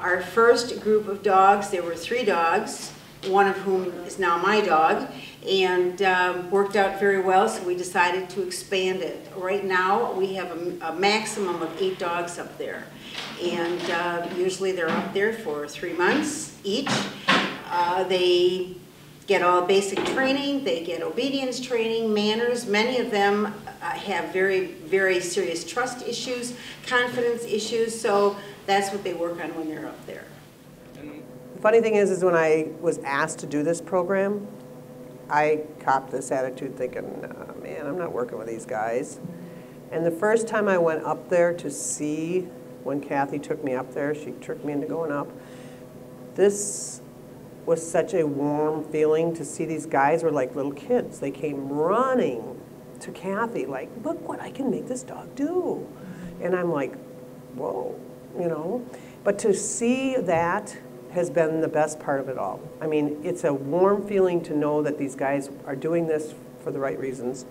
Our first group of dogs, there were 3 dogs, one of whom is now my dog, and worked out very well, so we decided to expand it. Right now we have a maximum of 8 dogs up there, and usually they're up there for 3 months each. They get all basic training, they get obedience training, manners. Many of them have very, very serious trust issues, confidence issues, so that's what they work on when they're up there. The funny thing is when I was asked to do this program, I copped this attitude thinking, oh, man, I'm not working with these guys. And the first time I went up there to see, when Kathy took me up there, she tricked me into going up, this was such a warm feeling to see these guys were like little kids. They came running to Kathy like, look what I can make this dog do. And I'm like, whoa, you know. But to see that has been the best part of it all. I mean, it's a warm feeling to know that these guys are doing this for the right reasons,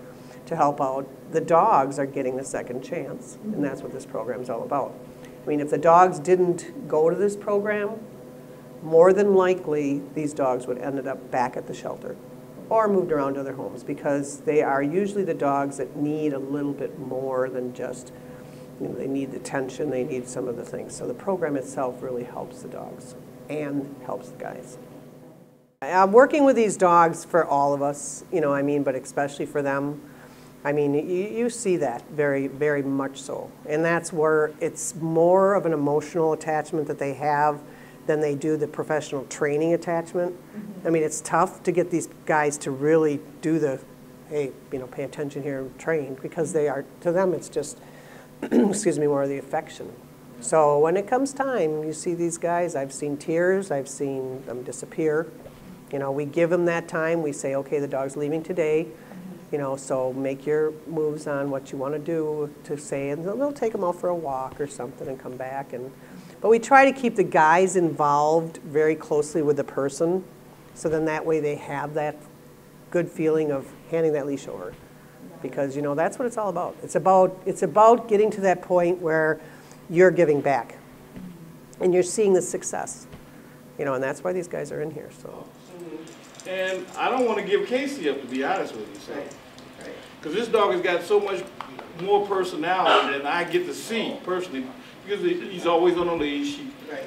to help out. The dogs are getting a second chance, and that's what this program is all about. I mean, if the dogs didn't go to this program, more than likely these dogs would ended up back at the shelter or moved around to their homes, because they are usually the dogs that need a little bit more than just, you know, they need the attention, they need some of the things. So the program itself really helps the dogs and helps the guys. I'm working with these dogs for all of us, you know, I mean, but especially for them. I mean, you see that very, very much so. And that's where it's more of an emotional attachment that they have than they do the professional training attachment. I mean, it's tough to get these guys to really do the, hey, you know, pay attention here and train, because they are, to them, it's just, excuse me, more of the affection. So when it comes time, you see these guys, I've seen tears, I've seen them disappear. You know, we give them that time, we say, okay, the dog's leaving today, you know, so make your moves on what you want to do to say, and they'll take them out for a walk or something and come back. But we try to keep the guys involved very closely with the person, so then that way they have that good feeling of handing that leash over. Because, you know, that's what it's all about. It's about getting to that point where you're giving back and you're seeing the success, you know, and that's why these guys are in here. So. And I don't want to give Casey up, to be honest with you, so. Because this dog has got so much more personality than I get to see personally, because he's always on a leash,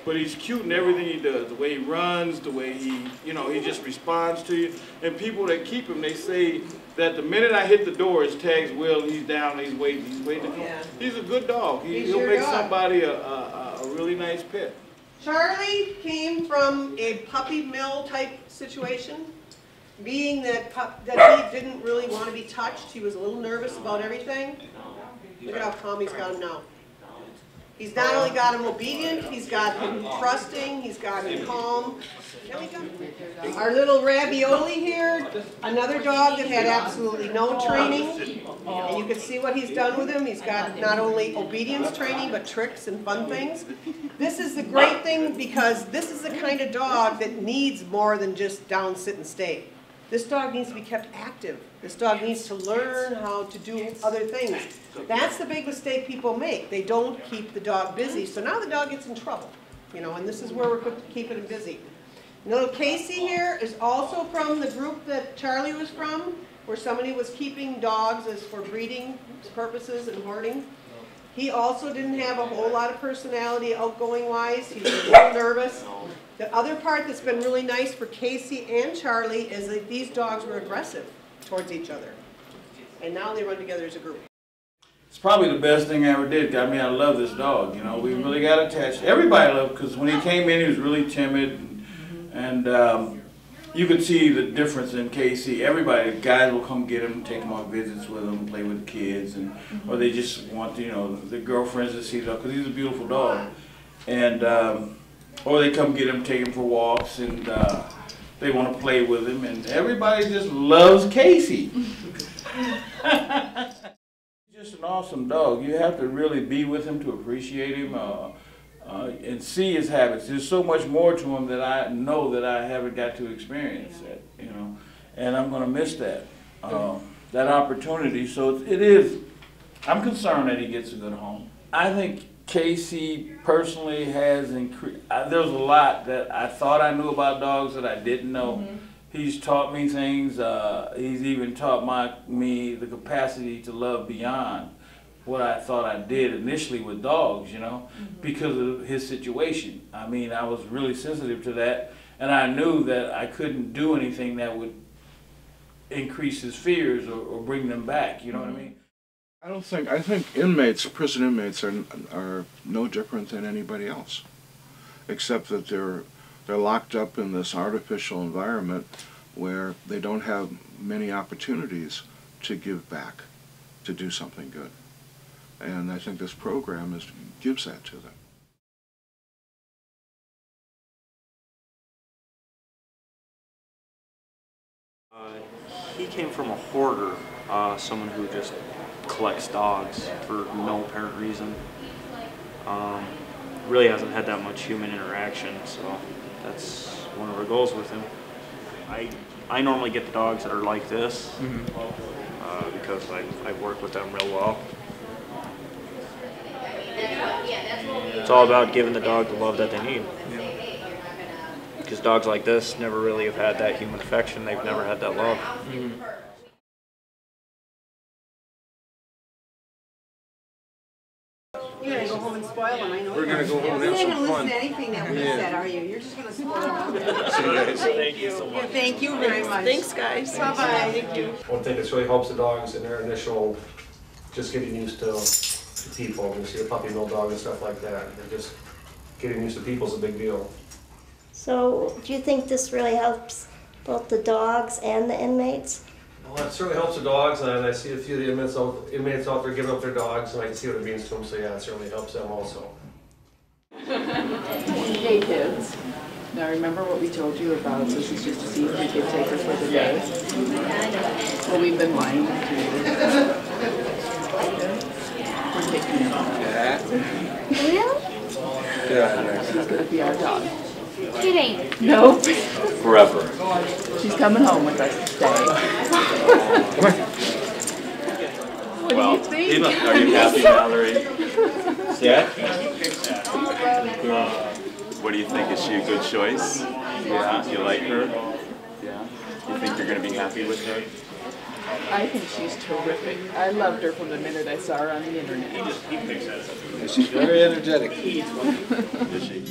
but he's cute in everything he does, the way he runs, the way he, you know, he just responds to you. And people that keep him, they say that the minute I hit the door, his tag's Will, and he's down, and he's waiting. Yeah. He's a good dog. He'll make somebody a really nice pet. Charlie came from a puppy mill type situation, being that he didn't really want to be touched. He was a little nervous about everything. Look at how calm he's got him now. He's not only got him obedient, he's got him trusting, he's got him calm. Our little Ravioli here, another dog that had absolutely no training. And you can see what he's done with him. He's got not only obedience training, but tricks and fun things. This is the great thing, because this is the kind of dog that needs more than just down, sit, and stay. This dog needs to be kept active. This dog needs to learn how to do other things. That's the big mistake people make. They don't keep the dog busy, so now the dog gets in trouble. You know, and this is where we're keeping him busy. Little Casey here is also from the group that Charlie was from, where somebody was keeping dogs as for breeding purposes and hoarding. He also didn't have a whole lot of personality outgoing-wise. He was a little nervous. The other part that's been really nice for Casey and Charlie is that these dogs were aggressive towards each other. And now they run together as a group. It's probably the best thing I ever did. I mean, I love this dog, you know. We really got attached. Everybody loved him, because when he came in, he was really timid. And you could see the difference in Casey. Everybody, guys will come get him, take him on visits with him, play with the kids, and or they just want, you know, their girlfriends to see the dog, because he's a beautiful dog. And or they come get him, take him for walks, and they want to play with him, and everybody just loves Casey. Just an awesome dog. You have to really be with him to appreciate him and see his habits. There's so much more to him that I know that I haven't got to experience it, you know, and I'm going to miss that that opportunity. So it is. I'm concerned that he gets a good home. I think Casey personally has increased. There's a lot that I thought I knew about dogs that I didn't know. He's taught me things. He's even taught me the capacity to love beyond what I thought I did initially with dogs, you know, because of his situation. I mean, I was really sensitive to that, and I knew that I couldn't do anything that would increase his fears or bring them back, you know what I mean? I think inmates, prison inmates are no different than anybody else, except that they're locked up in this artificial environment where they don't have many opportunities to give back, to do something good. And I think this program gives that to them. He came from a hoarder, someone who just collects dogs for no apparent reason. Really hasn't had that much human interaction, so that's one of our goals with him. I normally get the dogs that are like this because I've worked with them real well. It's all about giving the dog the love that they need. Because dogs like this never really have had that human affection. They've never had that love. You're going to go home and spoil them, I know. We're going to go home and have You're some not fun. going to listen to anything that we said, are you? You're just going to spoil them. Thank you so much. Yeah, thank you very much. Thanks, guys. Bye-bye. Thank you. One thing that's really helps the dogs in their initial, just getting used to people. You see a puppy mill dog and stuff like that. They're just getting used to people is a big deal. So, do you think this really helps both the dogs and the inmates? Well, it certainly helps the dogs, and I see a few of the inmates out there giving up their dogs, and I can see what it means to them, so yeah, it certainly helps them also. Hey kids, now remember what we told you about this is just to see if we could take her for the day? Well, we've been lying to you. We're taking her. Really? She's going to be our dog. It ain't. Nope. Forever. She's coming home with us to stay. What do you think? Are you happy, Mallory? Yeah? What do you think? Is she a good choice? Yeah? You like her? Yeah? You think you're going to be happy with her? I think she's terrific. I loved her from the minute I saw her on the internet. She's very energetic. Is she?